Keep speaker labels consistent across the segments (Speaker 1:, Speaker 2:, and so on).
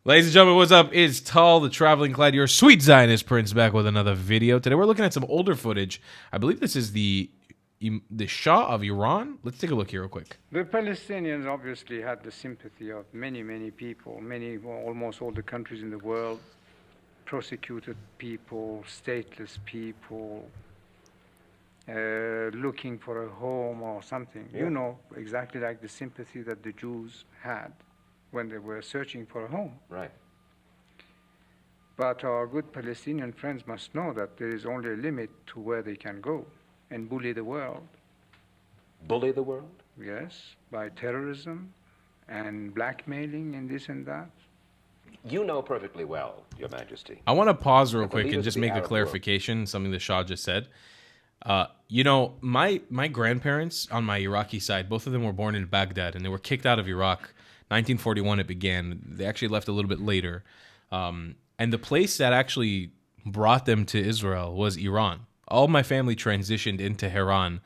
Speaker 1: Ladies and gentlemen, what's up? It's Tall, the traveling clad, your sweet Zionist prince, back with another video. Today we're looking at some older footage. I believe this is the Shah of Iran. Let's take a look here real quick.
Speaker 2: The Palestinians obviously had the sympathy of many people, almost all the countries in the world, persecuted people, stateless people, looking for a home or something. Yeah. You know, exactly like the sympathy that the Jews had when they were searching for a home.
Speaker 3: Right.
Speaker 2: But our good Palestinian friends must know that there is only a limit to where they can go and bully the world.
Speaker 3: Bully the world?
Speaker 2: Yes, by terrorism and blackmailing and this and that.
Speaker 3: You know perfectly well, Your Majesty.
Speaker 1: I want to pause real quick and just make a clarification, something the Shah just said. You know, my grandparents on my Iraqi side, both of them were born in Baghdad, and they were kicked out of Iraq. 1941 it began. They actually left a little bit later. And the place that actually brought them to Israel was Iran. All my family transitioned into Tehran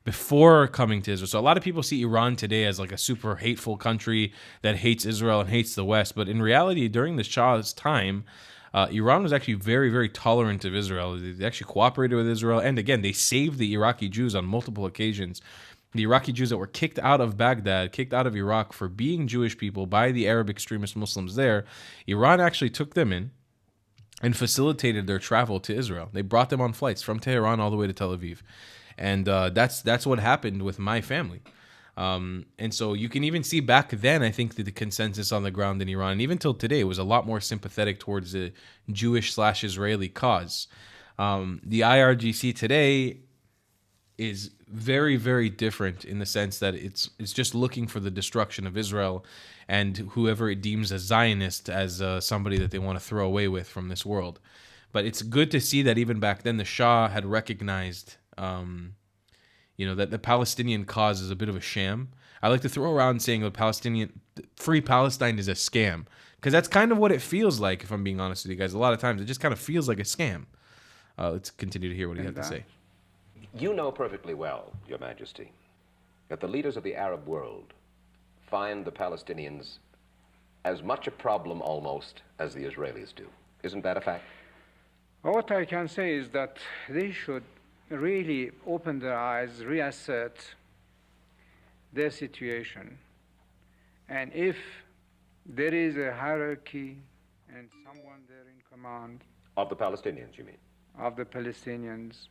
Speaker 1: before coming to Israel. So a lot of people see Iran today as like a super hateful country that hates Israel and hates the West. But in reality, during the Shah's time, Iran was actually very tolerant of Israel. They actually cooperated with Israel. And again, they saved the Iraqi Jews on multiple occasions. The Iraqi Jews that were kicked out of Baghdad, kicked out of Iraq for being Jewish people by the Arab extremist Muslims there, Iran actually took them in and facilitated their travel to Israel. They brought them on flights from Tehran all the way to Tel Aviv. And that's what happened with my family. And so you can even see back then, I think that the consensus on the ground in Iran, and even till today, was a lot more sympathetic towards the Jewish/Israeli cause. The IRGC today is very different in the sense that it's just looking for the destruction of Israel and whoever it deems a Zionist as somebody that they want to throw away with from this world. But it's good to see that even back then the Shah had recognized that the Palestinian cause is a bit of a sham. I like to throw around saying the free Palestine is a scam, because that's kind of what it feels like, if I'm being honest with you guys. A lot of times it just kind of feels like a scam. Let's continue to hear what he had to say.
Speaker 3: You know perfectly well, Your Majesty, that the leaders of the Arab world find the Palestinians as much a problem almost as the Israelis do. Isn't that a fact?
Speaker 2: Well, what I can say is that they should really open their eyes, reassert their situation. And if there is a hierarchy and someone there in command
Speaker 3: of the Palestinians, you mean?
Speaker 2: Of the Palestinians,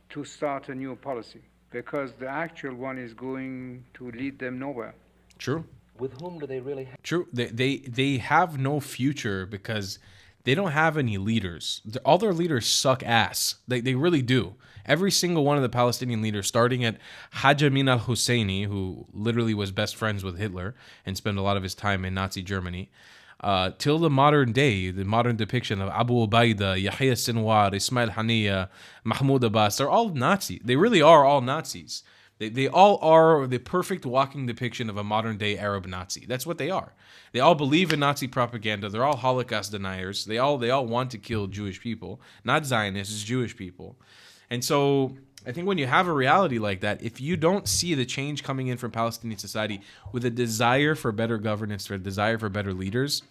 Speaker 2: to start a new policy, because the actual one is going to lead them nowhere.
Speaker 1: True.
Speaker 3: With whom do they really have?
Speaker 1: True. They have no future because they don't have any leaders. All their leaders suck ass. They really do. Every single one of the Palestinian leaders, starting at Haj Amin al-Husseini, who literally was best friends with Hitler and spent a lot of his time in Nazi Germany, till the modern day, the modern depiction of Abu Ubaida, Yahya Sinwar, Ismail Haniya, Mahmoud Abbas, they're all Nazi. They really are all Nazis. They all are the perfect walking depiction of a modern day Arab Nazi. That's what they are. They all believe in Nazi propaganda. They're all Holocaust deniers. They all want to kill Jewish people, not Zionists, it's Jewish people. And so I think when you have a reality like that, if you don't see the change coming in from Palestinian society with a desire for better governance, for a desire for better leaders,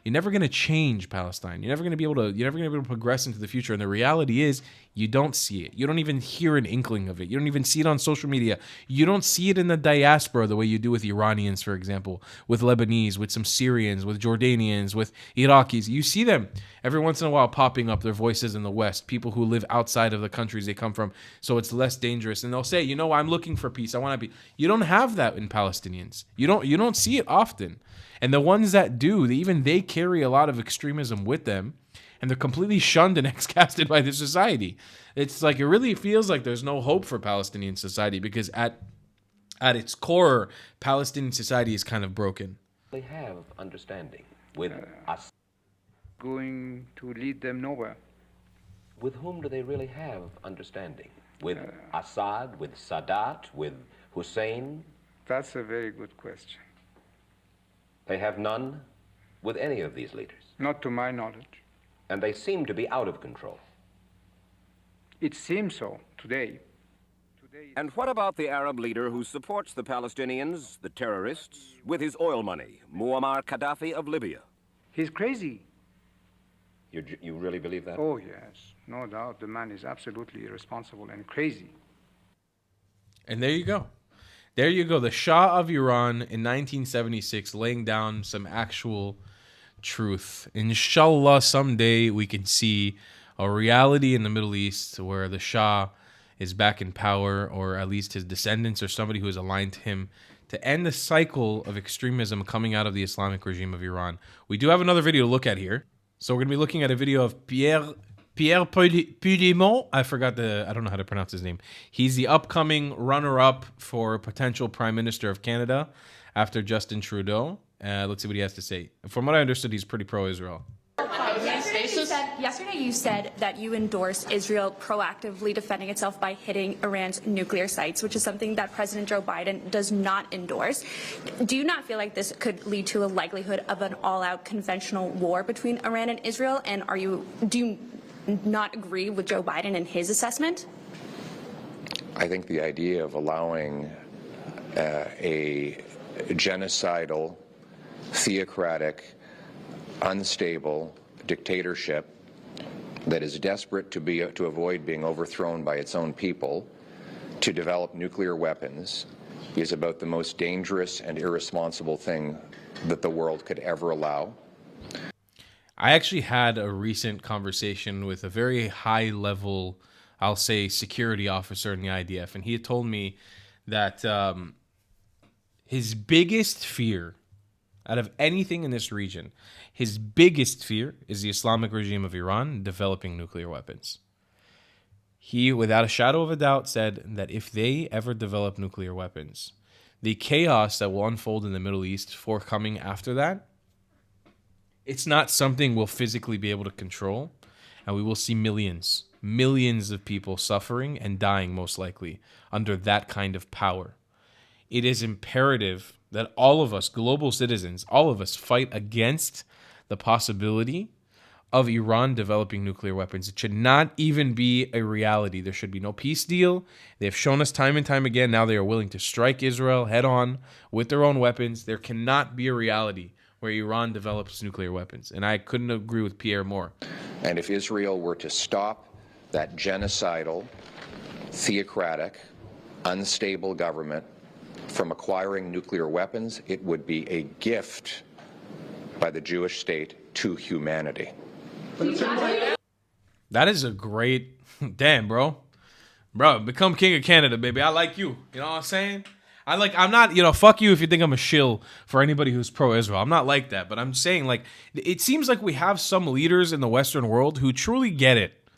Speaker 1: you're never going to change Palestine. You're never going to be able to progress into the future. And the reality is, you don't see it. You don't even hear an inkling of it. You don't even see it on social media. You don't see it in the diaspora the way you do with Iranians, for example, with Lebanese, with some Syrians, with Jordanians, with Iraqis. You see them every once in a while popping up, their voices in the West, people who live outside of the countries they come from, so it's less dangerous. And they'll say, I'm looking for peace. I want to be. You don't have that in Palestinians. You don't see it often. And the ones that do, they carry a lot of extremism with them, and they're completely shunned and excasted by the society. It's like, it really feels like there's no hope for Palestinian society, because at its core, Palestinian society is kind of broken.
Speaker 3: They have understanding with us.
Speaker 2: Going to lead them nowhere.
Speaker 3: With whom do they really have understanding? With Assad, with Sadat, with Hussein?
Speaker 2: That's a very good question.
Speaker 3: They have none with any of these leaders?
Speaker 2: Not to my knowledge.
Speaker 3: And they seem to be out of control.
Speaker 2: It seems so today.
Speaker 4: And what about the Arab leader who supports the Palestinians, the terrorists, with his oil money, Muammar Gaddafi of Libya?
Speaker 2: He's crazy.
Speaker 3: You really believe that?
Speaker 2: Oh, yes. No doubt. The man is absolutely irresponsible and crazy.
Speaker 1: And there you go. There you go. The Shah of Iran in 1976 laying down some actual truth. Inshallah, someday we can see a reality in the Middle East where the Shah is back in power, or at least his descendants or somebody who is aligned to him, to end the cycle of extremism coming out of the Islamic regime of Iran. We do have another video to look at here. So we're going to be looking at a video of Pierre Puigdemont. I don't know how to pronounce his name. He's the upcoming runner-up for potential Prime Minister of Canada after Justin Trudeau. Let's see what he has to say. From what I understood, he's pretty pro-Israel.
Speaker 5: Yesterday you said that you endorse Israel proactively defending itself by hitting Iran's nuclear sites, which is something that President Joe Biden does not endorse. Do you not feel like this could lead to a likelihood of an all-out conventional war between Iran and Israel? And do you not agree with Joe Biden and his assessment?
Speaker 6: I think the idea of allowing a genocidal, theocratic, unstable dictatorship that is desperate to avoid being overthrown by its own people to develop nuclear weapons is about the most dangerous and irresponsible thing that the world could ever allow.
Speaker 1: I actually had a recent conversation with a very high-level, I'll say, security officer in the IDF, and he had told me that his biggest fear out of anything in this region, his biggest fear is the Islamic regime of Iran developing nuclear weapons. He, without a shadow of a doubt, said that if they ever develop nuclear weapons, the chaos that will unfold in the Middle East forthcoming after that, it's not something we'll physically be able to control, and we will see millions of people suffering and dying most likely under that kind of power. It is imperative that all of us, global citizens, all of us fight against the possibility of Iran developing nuclear weapons. It should not even be a reality. There should be no peace deal. They have shown us time and time again now they are willing to strike Israel head on with their own weapons. There cannot be a reality where Iran develops nuclear weapons. And I couldn't agree with Pierre more.
Speaker 6: And if Israel were to stop that genocidal, theocratic, unstable government from acquiring nuclear weapons, it would be a gift by the Jewish state to humanity.
Speaker 1: That is a great... Damn, bro. Bro, become king of Canada, baby. I like you. You know what I'm saying? I'm not, fuck you if you think I'm a shill for anybody who's pro-Israel. I'm not like that. But I'm saying, it seems like we have some leaders in the Western world who truly get it.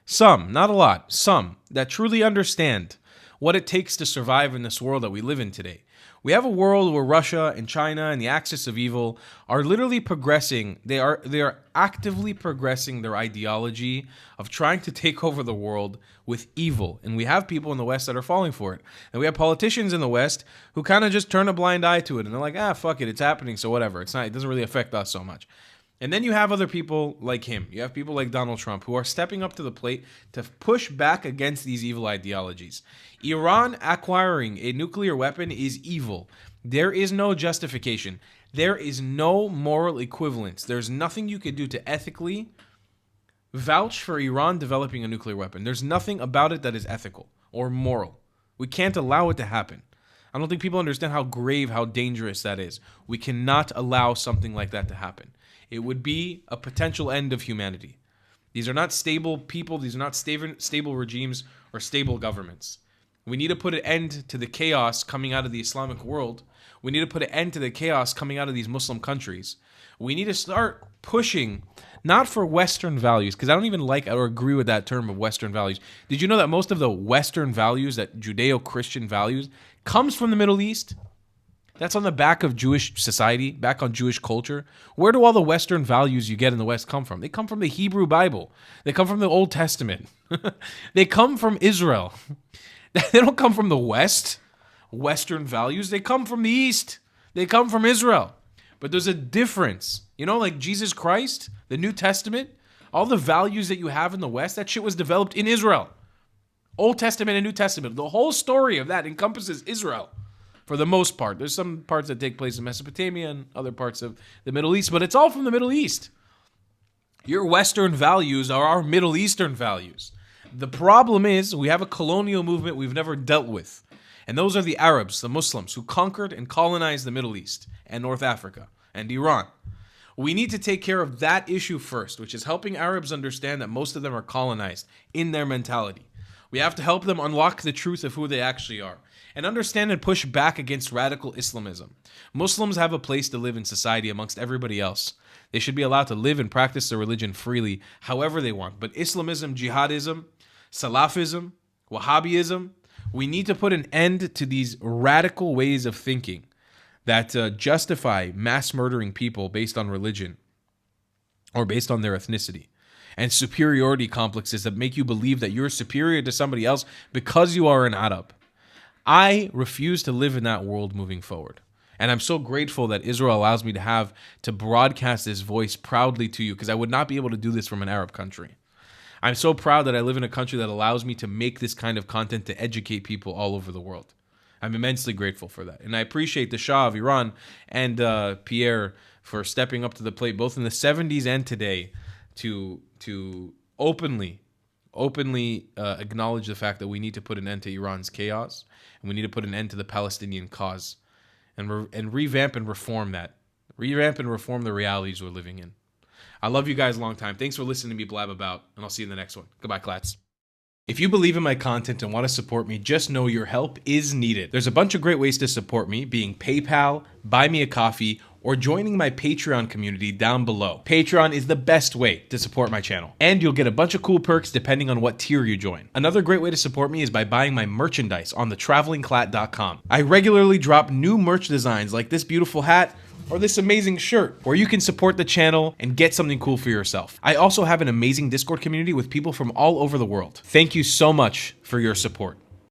Speaker 1: Some, not a lot, some that truly understand what it takes to survive in this world that we live in today. We have a world where Russia and China and the axis of evil are literally progressing. They are actively progressing their ideology of trying to take over the world with evil. And we have people in the West that are falling for it. And we have politicians in the West who kind of just turn a blind eye to it. And they're like, fuck it, it's happening, so whatever. It doesn't really affect us so much. And then you have other people like him. You have people like Donald Trump who are stepping up to the plate to push back against these evil ideologies. Iran acquiring a nuclear weapon is evil. There is no justification. There is no moral equivalence. There's nothing you could do to ethically vouch for Iran developing a nuclear weapon. There's nothing about it that is ethical or moral. We can't allow it to happen. I don't think people understand how grave, how dangerous that is. We cannot allow something like that to happen. It would be a potential end of humanity. These are not stable people. These are not stable regimes or stable governments. We need to put an end to the chaos coming out of the Islamic world. We need to put an end to the chaos coming out of these Muslim countries. We need to start pushing, not for Western values, because I don't even like or agree with that term of Western values. Did you know that most of the Western values, that Judeo-Christian values, comes from the Middle East? That's on the back of Jewish society, back on Jewish culture. Where do all the Western values you get in the West come from? They come from the Hebrew Bible. They come from the Old Testament. They come from Israel. They don't come from the West, Western values. They come from the East. They come from Israel. But there's a difference. Like Jesus Christ, the New Testament, all the values that you have in the West, that shit was developed in Israel. Old Testament and New Testament. The whole story of that encompasses Israel. for the most part. There's some parts that take place in Mesopotamia and other parts of the Middle East, but it's all from the Middle East. Your Western values are our Middle Eastern values. The problem is we have a colonial movement we've never dealt with. And those are the Arabs, the Muslims, who conquered and colonized the Middle East and North Africa and Iran. We need to take care of that issue first, which is helping Arabs understand that most of them are colonized in their mentality. We have to help them unlock the truth of who they actually are and understand and push back against radical Islamism. Muslims have a place to live in society amongst everybody else. They should be allowed to live and practice their religion freely, however they want. But Islamism, jihadism, Salafism, Wahhabism, we need to put an end to these radical ways of thinking that justify mass murdering people based on religion or based on their ethnicity, and superiority complexes that make you believe that you're superior to somebody else because you are an Arab. I refuse to live in that world moving forward. And I'm so grateful that Israel allows me to broadcast this voice proudly to you, because I would not be able to do this from an Arab country. I'm so proud that I live in a country that allows me to make this kind of content to educate people all over the world. I'm immensely grateful for that. And I appreciate the Shah of Iran and Pierre for stepping up to the plate, both in the 70s and today, to openly acknowledge the fact that we need to put an end to Iran's chaos, and we need to put an end to the Palestinian cause, and revamp and reform that. Revamp and reform the realities we're living in. I love you guys a long time. Thanks for listening to me blab about, and I'll see you in the next one. Goodbye, Clats. If you believe in my content and want to support me, just know your help is needed. There's a bunch of great ways to support me, being PayPal, Buy Me a Coffee, or joining my Patreon community down below. Patreon is the best way to support my channel, and you'll get a bunch of cool perks depending on what tier you join. Another great way to support me is by buying my merchandise on thetravelingclat.com. I regularly drop new merch designs like this beautiful hat, or this amazing shirt, where you can support the channel and get something cool for yourself. I also have an amazing Discord community with people from all over the world. Thank you so much for your support.